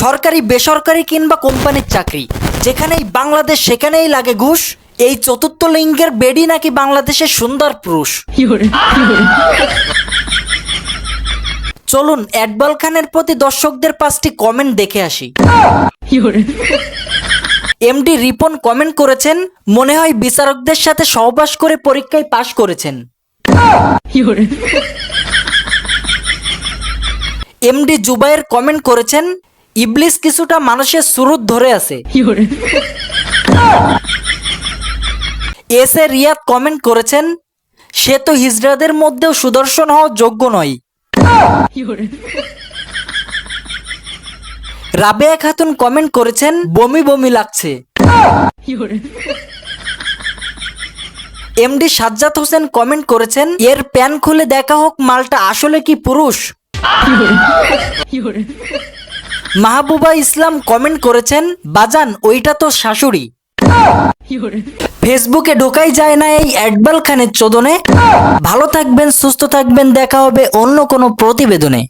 সরকারি বেসরকারি কিংবা কোম্পানির চাকরি, যেখানেই বাংলাদেশ সেখানেই লাগে ঘুষ। এই চতুর্থ লিঙ্গের বেডি নাকি বাংলাদেশের সুন্দর পুরুষ। চলুন একবাল খানের প্রতি দর্শকদের 5টি কমেন্ট দেখে আসি। এমডি রিপন কমেন্ট করেছেন, মনে হয় বিচারকদের সাথে সহবাস করে পরীক্ষায় পাশ করেছেন। এমডি জুবাইর কমেন্ট করেছেন, ইবলিস কিছুটা মানুষের সুরুত ধরে আছে। এস এ রিয়াদ কমেন্ট করেছেন, সে তো হিজড়াদের মধ্যেও সুদর্শন হওয়ার যোগ্য নয়। রাবেয়া খাতুন কমেন্ট করেছেন, বমি বমি লাগছে। এমডি সাজ্জাদ হোসেন কমেন্ট করেছেন, এর প্যান খুলে দেখা হোক মালটা আসলে কি পুরুষ। মাহবুবা ইসলাম কমেন্ট করেছেন, বাজান ওইটা তো শাশুড়ি। ফেসবুকে ঢোকাই যায় না এই একবাল খানের চোদনে। ভালো থাকবেন, সুস্থ থাকবেন, দেখা হবে অন্য কোনো প্রতিবেদনে।